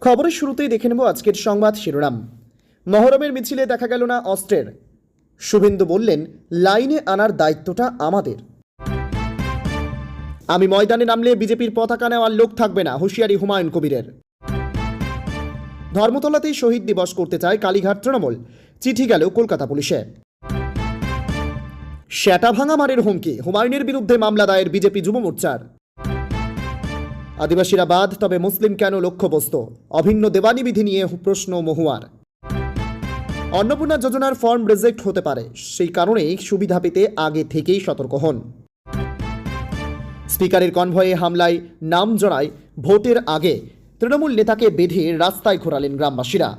খবরের শুরুতেই দেখে নেব আজকের সংবাদ শিরোনাম। মহরমের মিছিলে দেখা গেল না অস্ত্রের। শুভেন্দু বললেন, লাইনে আনার দায়িত্বটা আমাদের। আমি ময়দানে নামলে বিজেপির পতাকা নেওয়ার লোক থাকবে না, হুঁশিয়ারি হুমায়ুন কবিরের। ধর্মতলাতেই শহীদ দিবস করতে চায় কালীঘাট তৃণমূল, চিঠি গেল কলকাতা পুলিশে। শ্যাটা ভাঙা মারের হুমকি, হুমায়ুনের বিরুদ্ধে মামলা দায়ের বিজেপি যুব মোর্চার। আদিবাসীরা বাদ, তবে মুসলিম কেন লক্ষ্যবস্তু, অভিন্ন দেওয়ানি বিধি নিয়ে প্রশ্ন মহুয়ার। অন্নপূর্ণা যোজনার ফর্ম রিজেক্ট হতে পারে, সেই কারণেই সুবিধা পেতে আগে থেকেই সতর্ক হন। স্পিকারের কনভয়ে হামলায় নাম জড়ায় ভোটের আগে তৃণমূল নেতাকে বেঁধে রাস্তায় ঘোরালেন গ্রামবাসীরা।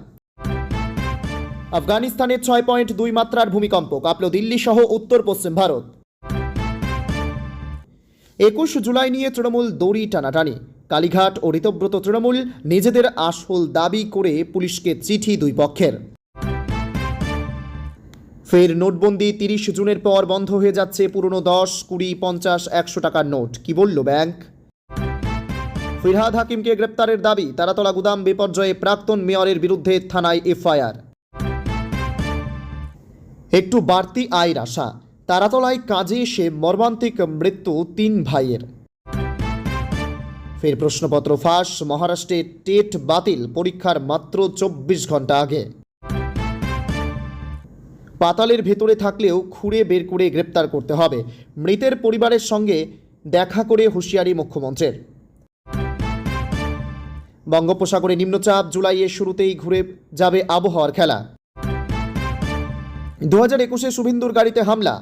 আফগানিস্তানের 6.2 মাত্রার ভূমিকম্প, কাঁপল দিল্লি সহ উত্তর পশ্চিম ভারত। 21 জুলাই নিয়ে তৃণমূল দড়ি টানাটানি, কালীঘাট ও ঋতব্রত তৃণমূল নিজেদের আসল দাবি করে পুলিশকে চিঠি দুই পক্ষের। ফের নোটবন্দি, 30 জুনের পর বন্ধ হয়ে যাচ্ছে পুরনো 10, 20, 50, 100 টাকার নোট, কি বলল ব্যাংক। ফিরহাদ হাকিমকে গ্রেপ্তারের দাবি, তারাতলা গুদাম বিপর্যয়ে প্রাক্তন মেয়রের বিরুদ্ধে থানায় এফআইআর। একটু বাড়তি আয়ের আশা, তারাতলায় কাজে এসে মর্মান্তিক মৃত্যু 3 ভাইয়ের। ফের প্রশ্নপত্র ফাঁস, মহারাষ্ট্রে টেট বাতিল, পরীক্ষার মাত্র 24 ঘন্টা আগে। পাতালের ভেতরে থাকলেও খুঁড়ে বের করে গ্রেপ্তার করতে হবে, মৃতের পরিবারের সঙ্গে দেখা করে হুঁশিয়ারি মুখ্যমন্ত্রীর। বঙ্গোপসাগরে নিম্নচাপ, জুলাইয়ের শুরুতেই ঘুরে যাবে আবহাওয়ার খেলা। 2021-এ শুভেন্দুর গাড়িতে হামলা,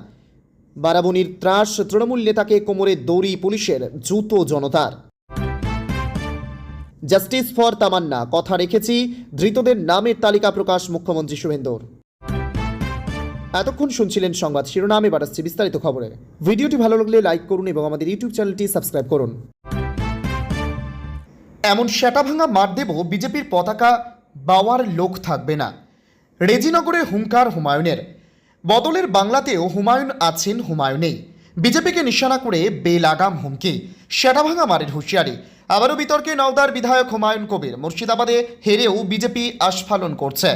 বারাবণীর ত্রাস, তৃণমূল নেতাকে কোমরে দড়ি পুলিশের, জুতো জনতার। জাস্টিস ফর তামান্না, কথা রেখেছি, ধৃতদের নামের তালিকা প্রকাশ মুখ্যমন্ত্রী শুভেন্দুর। এতক্ষণ শুনছিলেন সংবাদ শিরোনাম, এবার আসছে বিস্তারিত খবরে। ভিডিওটি ভালো লাগলে লাইক করুন এবং আমাদের ইউটিউব চ্যানেলটি সাবস্ক্রাইব করুন। এমন শ্যাটা ভাঙা মার দেব, বিজেপির পতাকা বাওয়ার লোক থাকবে না, রেজিনগরে হুঙ্কার হুমায়ুনের। বদলের বাংলাতেও হুমায়ুন আছেন, হুমায়ুনেই। বিজেপিকে নিশানা করে বেলাগাম হুমকি, শ্যাটা ভাঙা মারের হুঁশিয়ারি। আবারও বিতর্কে নওদার বিধায়ক হুমায়ুন কবির, মুর্শিদাবাদে হেরেও বিজেপি আস্ফালন করছে।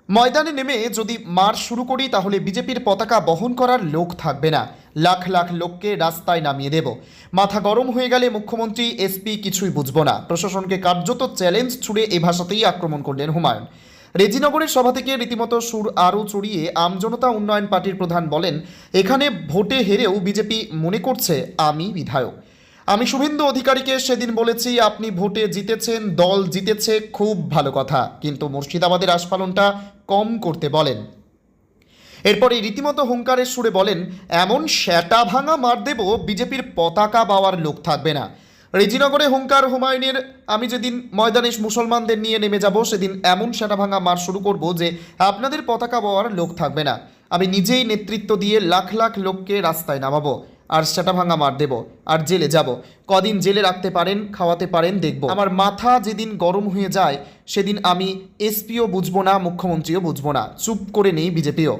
ময়দানে নেমে যদি মার শুরু করি তাহলে বিজেপির পতাকা বহন করার লোক থাকবে না, লাখ লাখ লোককে রাস্তায় নামিয়ে দেব। মাথা গরম হয়ে গেলে মুখ্যমন্ত্রী, এসপি কিছুই বুঝব না, প্রশাসনকে কার্যত চ্যালেঞ্জ ছুড়ে এ ভাষাতেই আক্রমণ করলেন হুমায়ুন। রেজিনগরের সভা থেকে রীতিমতো সুর আরও চড়িয়ে আমজনতা উন্নয়ন পার্টির প্রধান বলেন, এখানে ভোটে হেরেও বিজেপি মনে করছে আমি বিধায়ক। আমি শুভেন্দু অধিকারীকে সেদিন বলেছি, আপনি ভোটে জিতেছেন, দল জিতেছে, খুব ভালো কথা, কিন্তু মুর্শিদাবাদের আস্ফালনটা কম করতে বলেন। এরপরে রীতিমতো হুঙ্কারের সুরে বলেন, এমন শ্যাটা ভাঙা মার দেব, বিজেপির পতাকা বাওয়ার লোক থাকবে না। রেজিনগরে হুঙ্কার হুমায়ুনের, আমি যেদিন ময়দানে মুসলমানদের নিয়ে নেমে যাব সেদিন এমন শ্যাটা ভাঙা মার শুরু করব যে আপনাদের পতাকা বাওয়ার লোক থাকবে না। আমি নিজেই নেতৃত্ব দিয়ে লাখ লাখ লোককে রাস্তায় নামাবো, আর শ্যাটা ভাঙা মার দেব, আর জেলে যাব। কদিন জেলে রাখতে পারেন, খাওয়াতে পারেন, দেখব। আমার মাথা যেদিন গরম হয়ে যায় সেদিন আমি এসপিও বুঝবো না, মুখ্যমন্ত্রীও বুঝবো না, চুপ করে নেই বিজেপিও।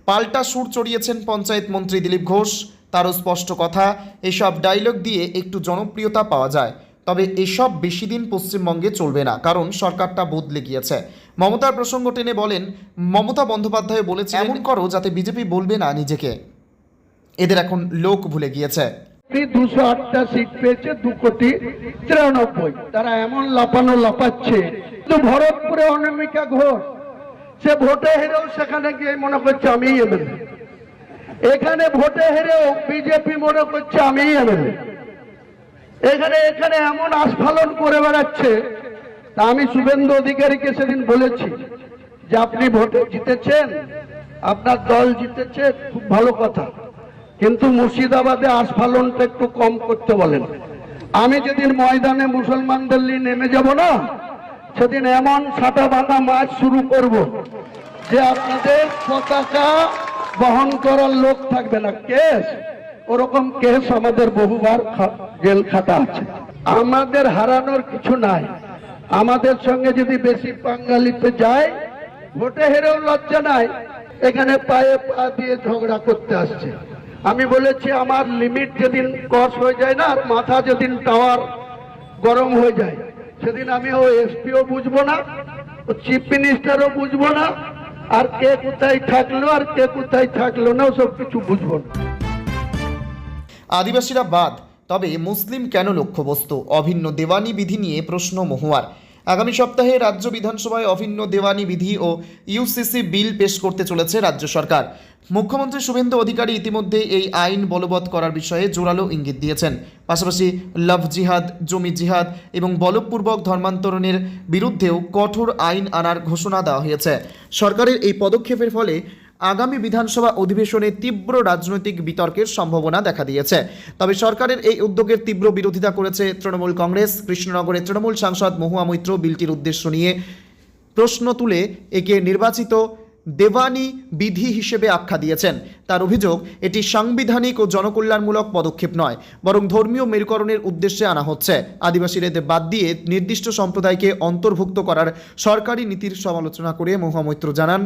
পাল্টা সুর চড়িয়েছেন পঞ্চায়েত মন্ত্রী দিলীপ ঘোষ, তারও স্পষ্ট কথা, এসব ডায়লগ দিয়ে একটু জনপ্রিয়তা পাওয়া যায়, তবে এসব বেশি দিন পশ্চিমবঙ্গে চলবে না, কারণ সরকারটা বদলে গিয়েছে। মমতার প্রসঙ্গ টেনে বলেন, মমতা বন্দ্যোপাধ্যায় বলেছে, এমন করো যাতে বিজেপি বলবে না নিজেকে, এদের এখন লোক ভুলে গিয়েছে। 208টা সিট পেয়েছে, 2,93,00,000। তারা এমন লাপানো লাপাচ্ছে। তো ভরতপুরে অনামিকা ঘোষ, সে ভোটে হেরেও সেখানে গিয়ে মনে করছে আমি এমএলএ। এখানে ভোটে হেরেও বিজেপি মনে করছে আমি এমএলএ। এখানে এমন আস্ফালন করে বেড়াচ্ছে। তা আমি শুভেন্দু অধিকারীকে সেদিন বলেছি যে আপনি ভোটে জিতেছেন, আপনার দল জিতেছে, খুব ভালো কথা, কিন্তু মুর্শিদাবাদে আস্ফালনটা একটু কম করতে বলেন। আমি যেদিন ময়দানে মুসলমানদের নিয়ে নেমে যাব না, সেদিন এমন ছাটা ভাঙা মাছ শুরু করব যে আপনাদের পতাকা বহন করার লোক থাকবে না। কেস, ওরকম কেস আমাদের বহুবার জেল খাটা আছে। আমাদের হারানোর কিছু নাই। আমাদের সঙ্গে যদি বেশি বাঙালিতে যায়, ভোটে হেরেও লজ্জা নাই, এখানে পায়ে পা দিয়ে ঝগড়া করতে আসছে। আমি বলেছি আমার লিমিট যেদিন ক্রস হয়ে যায় না, আর মাথা যেদিন টাওয়ার গরম হয়ে যায়, সেদিন আমি ও এসপিও বুঝবো না, ও চিফ মিনিস্টারও বুঝবো না, আর কে কোথায় থাকলো আর কে কোথায় থাকলো না সব কিছু বুঝবো না। আদিবাসীরা বাদ, তবে মুসলিম কেন লক্ষ্যবস্তু? অভিন্ন দেওয়ানি বিধি নিয়ে প্রশ্ন মহুয়ার। আগামী সপ্তাহে রাজ্য বিধানসভায় অভিন্ন দেওয়ানি বিধি ও ইউসিসি বিল পেশ করতে চলেছে রাজ্য সরকার। মুখ্যমন্ত্রী শুভেন্দু অধিকারী ইতিমধ্যে এই আইন বলবৎ করার বিষয়ে জোরালো ইঙ্গিত দিয়েছেন। পাশাপাশি লাভ জিহাদ, জমি জিহাদ এবং বলপূর্বক ধর্মান্তরণের বিরুদ্ধেও কঠোর আইন আনার ঘোষণা দেওয়া হয়েছে। সরকারের এই পদক্ষেপের ফলে আগামী বিধানসভা অধিবেশনে তীব্র রাজনৈতিক বিতর্কের সম্ভাবনা দেখা দিয়েছে। তবে সরকারের এই উদ্যোগের তীব্র বিরোধিতা করেছে তৃণমূল কংগ্রেস। কৃষ্ণনগরের তৃণমূল সাংসদ মহুয়া মৈত্র বিলটির উদ্দেশ্য নিয়ে প্রশ্ন তুলে একে নির্বাচিত দেওয়ানি বিধি হিসেবে আখ্যা দিয়েছেন। তার অভিযোগ, এটি সাংবিধানিক ও জনকল্যাণমূলক পদক্ষেপ নয়, বরং ধর্মীয় মেরুকরণের উদ্দেশ্যে আনা হচ্ছে। আদিবাসীদের বাদ দিয়ে নির্দিষ্ট সম্প্রদায়কে অন্তর্ভুক্ত করার সরকারি নীতির সমালোচনা করে মহুয়া মৈত্র জানান,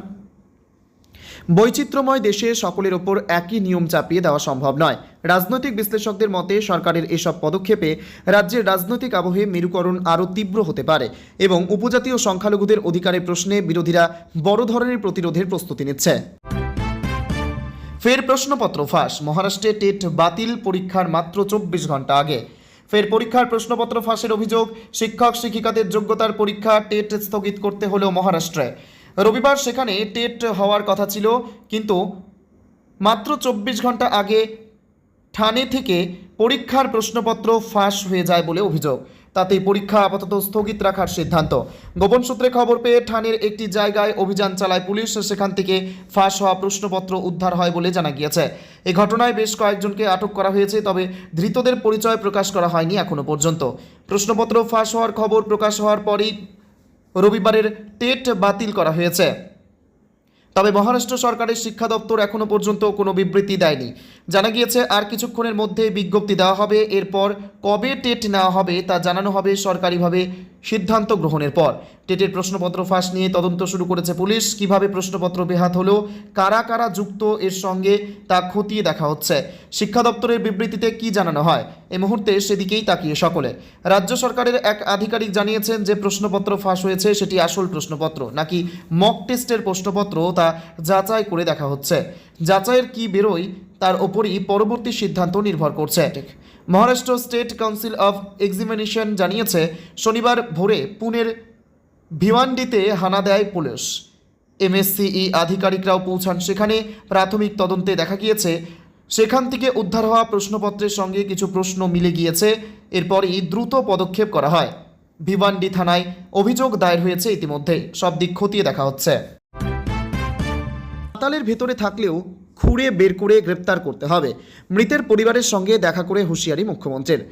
বৈচিত্র্যময় দেশে সকলের ওপর একই নিয়ম চাপিয়ে দেওয়া সম্ভব নয়। রাজনৈতিক বিশ্লেষকদের মতে সরকারের এসব পদক্ষেপে রাজ্যের রাজনৈতিক আবহে মেরুকরণ আরও তীব্র হতে পারে এবং উপজাতীয় সংখ্যালঘুদের অধিকারের প্রশ্নে বিরোধীরা বড় ধরনের প্রতিরোধের প্রস্তুতি নিচ্ছে। ফের প্রশ্নপত্র ফাঁস। মহারাষ্ট্রে টেট বাতিল পরীক্ষার মাত্র 24 ঘন্টা আগে ফের পরীক্ষার প্রশ্নপত্র ফাঁসের অভিযোগ। শিক্ষক শিক্ষিকাদের যোগ্যতার পরীক্ষা টেট স্থগিত করতে হলো মহারাষ্ট্রে। রবিবার সেখানে টেট হওয়ার কথা ছিল, কিন্তু মাত্র 24 ঘন্টা আগে ঠানে থেকে পরীক্ষার প্রশ্নপত্র ফাঁস হয়ে যায় বলে অভিযোগ। তাতেই পরীক্ষা আপাতত স্থগিত রাখার সিদ্ধান্ত। গোপন সূত্রে খবর পেয়ে ঠানের একটি জায়গায় অভিযান চালায় পুলিশ। সেখান থেকে ফাঁস হওয়া প্রশ্নপত্র উদ্ধার হয় বলে জানা গিয়েছে। এই ঘটনায় বেশ কয়েকজনকে আটক করা হয়েছে, তবে ধৃতদের পরিচয় প্রকাশ করা হয়নি এখনো পর্যন্ত। প্রশ্নপত্র ফাঁস হওয়ার খবর প্রকাশ হওয়ার পরই রবিবারের টেট বাতিল করা হয়েছে। তবে মহারাষ্ট্র সরকারের শিক্ষা দপ্তর এখনো পর্যন্ত কোনো বিবৃতি দেয়নি। জানা গিয়েছে আর কিছুক্ষণের মধ্যে বিজ্ঞপ্তি দেওয়া হবে। এরপর কবে টেট নেওয়া হবে তা জানানো হবে সরকারিভাবে সিদ্ধান্ত গ্রহণের পর। টেটের প্রশ্নপত্র ফাঁস নিয়ে তদন্ত শুরু করেছে পুলিশ। কিভাবে প্রশ্নপত্র বেহাত হলো, কারা কারা যুক্ত এর সঙ্গে তা খতিয়ে দেখা হচ্ছে। শিক্ষা দপ্তরের বিবৃতিতে কি জানানো হয় এই মুহূর্তে সেদিকেই তাকিয়ে সকলে। রাজ্য সরকারের এক আধিকারিক জানিয়েছেন যে প্রশ্নপত্র ফাঁস হয়েছে সেটি আসল প্রশ্নপত্র নাকি মক টেস্টের প্রশ্নপত্র তা যাচাই করে দেখা হচ্ছে। যাচাইয়ের কি বেরোয় তার ওপরই পরবর্তী সিদ্ধান্ত নির্ভর করছে। Maharashtra state council of examination জানিয়েছে, শনিবার ভোরে পুনের ভিওয়ান্ডিতে হানা দেয় পুলিশ। এমএসসিই আধিকারিকরাও পৌঁছান সেখানে। প্রাথমিক তদন্তে দেখা গিয়েছে সেখান থেকে উদ্ধার হওয়া প্রশ্নপত্রের সঙ্গে কিছু প্রশ্ন মিলে গিয়েছে। এরপরই দ্রুত পদক্ষেপ করা হয়। ভিওয়ান্ডি থানায় অভিযোগ দায়ের হয়েছে ইতিমধ্যে। সব দিক খতিয়ে দেখা হচ্ছে। পাতালের ভেতরে থাকলেও খুঁড়ে বের করে গ্রেপ্তার করতে হবে, মৃতের পরিবারের সঙ্গে দেখা করে হুঁশিয়ারি মুখ্যমন্ত্রীর।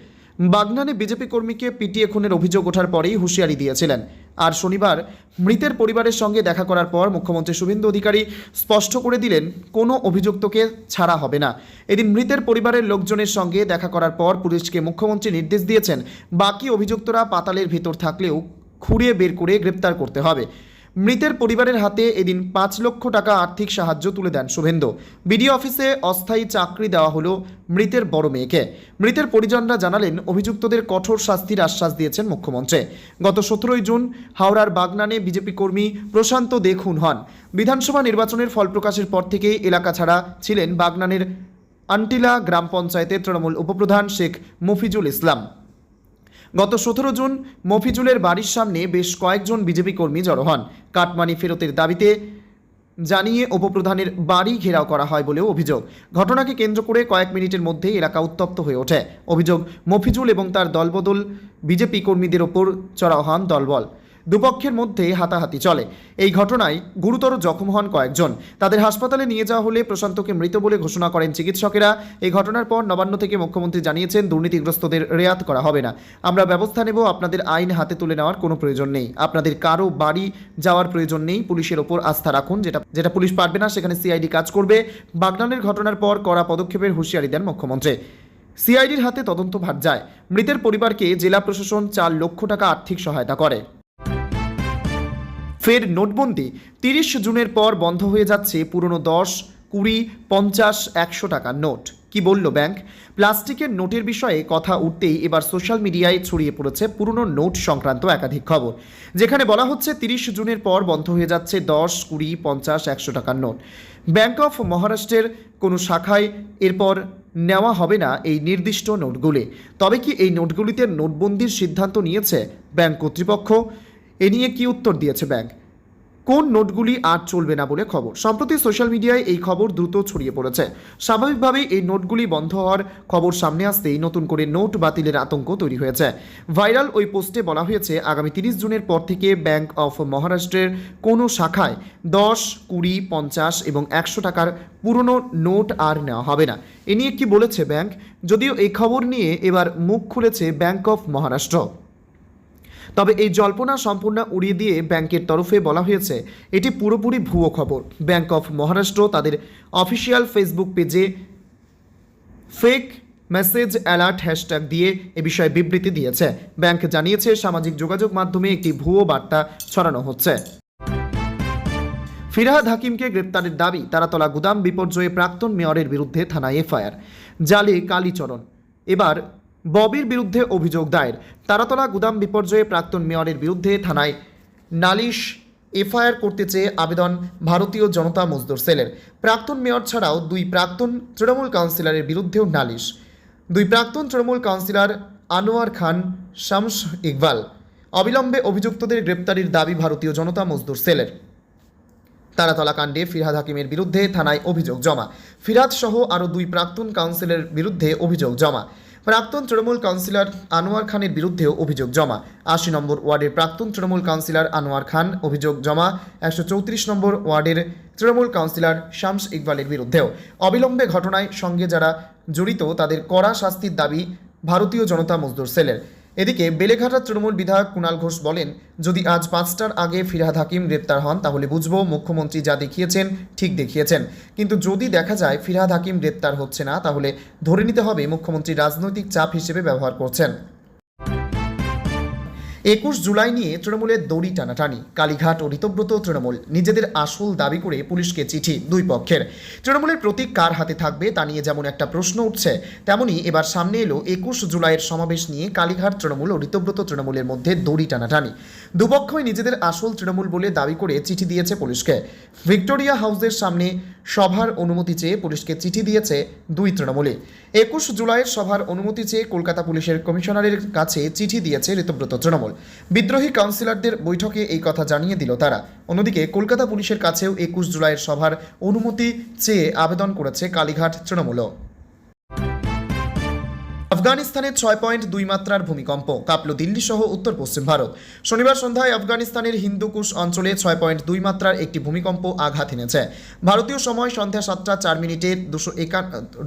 বাগনানে বিজেপি কর্মীকে পিটিয়ে খুনের অভিযোগ ওঠার পরেই হুঁশিয়ারি দিয়েছিলেন। আর শনিবার মৃতের পরিবারের সঙ্গে দেখা করার পর মুখ্যমন্ত্রী শুভেন্দু অধিকারী স্পষ্ট করে দিলেন, কোনো অভিযুক্তকে ছাড়া হবে না। এদিন মৃতের পরিবারের লোকজনের সঙ্গে দেখা করার পর পুলিশকে মুখ্যমন্ত্রী নির্দেশ দিয়েছেন, বাকি অভিযুক্তরা পাতালের ভেতর থাকলেও খুঁড়িয়ে বের করে গ্রেপ্তার করতে হবে। মৃতের পরিবারের হাতে এদিন 5 লক্ষ টাকা আর্থিক সাহায্য তুলে দেন শুভেন্দু। বিডিও অফিসে অস্থায়ী চাকরি দেওয়া হলো মৃতের বড় মেয়েকে। মৃতের পরিজনরা জানালেন, অভিযুক্তদের কঠোর শাস্তির আশ্বাস দিয়েছেন মুখ্যমন্ত্রী। গত 17 জুন হাওড়ার বাগনানে বিজেপি কর্মী প্রশান্ত দে খুন হন। বিধানসভা নির্বাচনের ফল প্রকাশের পর থেকেই এলাকা ছাড়া ছিলেন বাগনানের আন্টিলা গ্রাম পঞ্চায়েতের তৃণমূল উপপ্রধান শেখ মফিজুল ইসলাম। গত 17 জুন মফিজুলের বাড়ির সামনে বেশ কয়েকজন বিজেপি কর্মী জড়ো হন। কাটমানি ফেরতের দাবিতে জানিয়ে উপপ্রধানের বাড়ি ঘেরাও করা হয় বলেও অভিযোগ। ঘটনাকে কেন্দ্র করে কয়েক মিনিটের মধ্যেই এলাকা উত্তপ্ত হয়ে ওঠে। অভিযোগ, মফিজুল এবং তার দলবদল বিজেপি কর্মীদের ওপর চড়াও হন দলবল। দুপক্ষের মধ্যে হাতাহাতি চলে। এই ঘটনায় গুরুতর জখম হন কয়েকজন। তাদের হাসপাতালে নিয়ে যাওয়া হলে প্রশান্তকে মৃত বলে ঘোষণা করেন চিকিৎসকেরা। এই ঘটনার পর নবান্ন থেকে মুখ্যমন্ত্রী জানিয়েছেন, দুর্নীতিগ্রস্তদের রেয়াত করা হবে না। আমরা ব্যবস্থা নেব। আপনাদের আইন হাতে তুলে নেওয়ার কোনো প্রয়োজন নেই। আপনাদের কারো বাড়ি যাওয়ার প্রয়োজন নেই। পুলিশের ওপর আস্থা রাখুন। যেটা পুলিশ পারবে না সেখানে সিআইডি কাজ করবে। বাগনানের ঘটনার পর কড়া পদক্ষেপের হুঁশিয়ারি দেন মুখ্যমন্ত্রী। সিআইডির হাতে তদন্তভার যায়। মৃতের পরিবারকে জেলা প্রশাসন 4 লক্ষ টাকা আর্থিক সহায়তা করে। ফের নোটবন্দি। 30 জুনের পর বন্ধ হয়ে যাচ্ছে পুরনো 10, 20, 50, 100 টাকার নোট। কি বলল ব্যাংক? প্লাস্টিকের নোটের বিষয়ে কথা উঠতেই এবার সোশ্যাল মিডিয়ায় ছড়িয়ে পড়েছে পুরনো নোট সংক্রান্ত একাধিক খবর, যেখানে বলা হচ্ছে 30 জুনের পর বন্ধ হয়ে যাচ্ছে 10, 20, 50, 100 টাকার নোট। ব্যাংক অফ মহারাষ্ট্রের কোনো শাখায় এরপর নেওয়া হবে না এই নির্দিষ্ট নোটগুলি। তবে কি এই নোটগুলিতে নোটবন্দির সিদ্ধান্ত নিয়েছে ব্যাংক কর্তৃপক্ষ? এ নিয়ে কি উত্তর দিয়েছে ব্যাংক? কোন নোটগুলি আর চলবে না বলে খবর? সম্প্রতি সোশ্যাল মিডিয়ায় এই খবর দ্রুত ছড়িয়ে পড়েছে। স্বাভাবিকভাবেই এই নোটগুলি বন্ধ হওয়ার খবর সামনে আসতেই নতুন করে নোট বাতিলের আতঙ্ক তৈরি হয়েছে। ভাইরাল ওই পোস্টে বলা হয়েছে, আগামী 30 জুনের পর থেকে ব্যাংক অফ মহারাষ্ট্রের কোনো শাখায় 10, 20, 50 এবং 100 টাকার পুরনো নোট আর নেওয়া হবে না। এ নিয়ে কি বলেছে ব্যাংক? যদিও এই খবর নিয়ে এবার মুখ খুলেছে ব্যাংক অফ মহারাষ্ট্র, তবে এই জল্পনা সম্পূর্ণ উড়িয়ে দিয়ে ব্যাংকের তরফে বলা হয়েছে এটি পুরোপুরি ভুয়ো খবর। ব্যাংক অফ মহারাষ্ট্র তাদের অফিসিয়াল ফেসবুক পেজে ফেক মেসেজ অ্যালার্ট হ্যাশট্যাগ দিয়ে এ বিষয়ে বিবৃতি দিয়েছে। ব্যাংক জানিয়েছে সামাজিক যোগাযোগ মাধ্যমে একটি ভুয়ো বার্তা ছড়ানো হচ্ছে। ফিরহাদ হাকিমকে গ্রেপ্তারের দাবি, তারাতলা গুদাম বিপর্যয়ে প্রাক্তন মেয়রের বিরুদ্ধে থানায় এফআইআর। জালে কালীচরণ, এবার ববির বিরুদ্ধে অভিযোগ দায়ের। তারাতলা গুদাম বিপর্যয়ে প্রাক্তন মেয়রের বিরুদ্ধে থানায় নালিশ এফআইআর করতে চেয়ে আবেদন ভারতীয় জনতা মজদুর সেলের। প্রাক্তন মেয়র ছাড়াও 2 প্রাক্তন তৃণমূল কাউন্সিলরের বিরুদ্ধেও নালিশ। 2 প্রাক্তন তৃণমূল কাউন্সিলর আনোয়ার খান, শামস ইকবাল। অবিলম্বে অভিযুক্তদের গ্রেপ্তারের দাবি ভারতীয় জনতা মজদুর সেলের। তারাতলা কাণ্ডে ফিরহাদ হাকিমের বিরুদ্ধে থানায় অভিযোগ জমা। ফিরহাদ সহ আরও 2 প্রাক্তন কাউন্সিলরের বিরুদ্ধে অভিযোগ জমা। প্রাক্তন তৃণমূল কাউন্সিলর আনোয়ার খানের বিরুদ্ধেও অভিযোগ জমা। 80 নম্বর ওয়ার্ডের প্রাক্তন তৃণমূল কাউন্সিলর আনোয়ার খান অভিযোগ জমা। 134 নম্বর ওয়ার্ডের তৃণমূল কাউন্সিলর শামস ইকবালের বিরুদ্ধেও। অবিলম্বে ঘটনায় সঙ্গে যারা জড়িত তাদের কড়া শাস্তির দাবি ভারতীয় জনতা মজদুর সেলের। এদিকে বেলেঘাটার তৃণমূল বিধায়ক কুণাল ঘোষ বলেন, যদি আজ 5টার আগে ফিরহাদ হাকিম গ্রেপ্তার হন তাহলে বুঝবো মুখ্যমন্ত্রী যা দেখিয়েছেন ঠিক দেখিয়েছেন, কিন্তু যদি দেখা যায় ফিরহাদ হাকিম গ্রেপ্তার হচ্ছে না তাহলে ধরে নিতে হবে মুখ্যমন্ত্রী রাজনৈতিক চাপ হিসেবে ব্যবহার করছেন। 21 জুলাই নিয়ে তৃণমূলের দড়ি টানাটানি। কালীঘাট ও ঋতব্রত তৃণমূল নিজেদের আসল দাবি করে পুলিশকে চিঠি 2 পক্ষের। তৃণমূলের প্রতীক কার হাতে থাকবে তা নিয়ে যেমন একটা প্রশ্ন উঠছে, তেমনই এবার সামনে এলো 21 জুলাইয়ের সমাবেশ নিয়ে কালীঘাট তৃণমূল ও ঋতব্রত তৃণমূলের মধ্যে দড়ি টানাটানি। দুপক্ষই নিজেদের আসল তৃণমূল বলে দাবি করে চিঠি দিয়েছে পুলিশকে। ভিক্টোরিয়া হাউসের সামনে সভার অনুমতি চেয়ে পুলিশকে চিঠি দিয়েছে 2 তৃণমূলে। 21 জুলাইয়ের সভার অনুমতি চেয়ে কলকাতা পুলিশের কমিশনারের কাছে চিঠি দিয়েছে ঋতব্রত তৃণমূল। বিদ্রোহী কাউন্সিলরদের বৈঠকে এই কথা জানিয়ে দিল তারা। অন্যদিকে কলকাতা পুলিশের কাছেও 21 জুলাইয়ের সভার অনুমতি চেয়ে আবেদন করেছে কালীঘাট তৃণমূলও। আফগানিস্তানের 6.2 মাত্রার ভূমিকম্প, কাঁপল দিল্লি সহ উত্তর পশ্চিম ভারত। শনিবার সন্ধ্যায় আফগানিস্তানের হিন্দুকুশ অঞ্চলে 6.2 মাত্রার একটি ভূমিকম্প আঘাত এনেছে। ভারতীয় সময় সন্ধ্যা 7টা 4 মিনিটে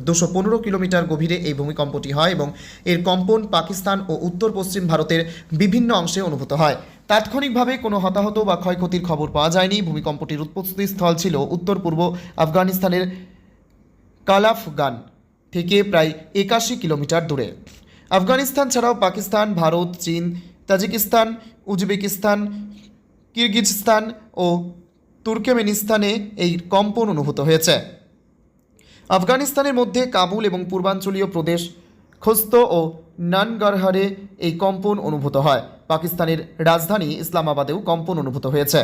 215 কিলোমিটার গভীরে এই ভূমিকম্পটি হয় এবং এর কম্পন পাকিস্তান ও উত্তর পশ্চিম ভারতের বিভিন্ন অংশে অনুভূত হয়। তাৎক্ষণিকভাবে কোনো হতাহত বা ক্ষয়ক্ষতির খবর পাওয়া যায়নি। ভূমিকম্পটির উৎপত্তি স্থল ছিল উত্তর পূর্ব আফগানিস্তানের কালাফগান থেকে প্রায় 81 কিলোমিটার দূরে। আফগানিস্তান ছাড়াও পাকিস্তান, ভারত, চীন, তাজিকিস্তান, উজবেকিস্তান, কিরগিজস্তান ও তুর্কমেনিস্তানে এই কম্পন অনুভূত হয়েছে। আফগানিস্তানের মধ্যে কাবুল এবং পূর্বাঞ্চলীয় প্রদেশ খোস্ত ও নানগারহারে এই কম্পন অনুভূত হয়। পাকিস্তানের রাজধানী ইসলামাবাদেও কম্পন অনুভূত হয়েছে।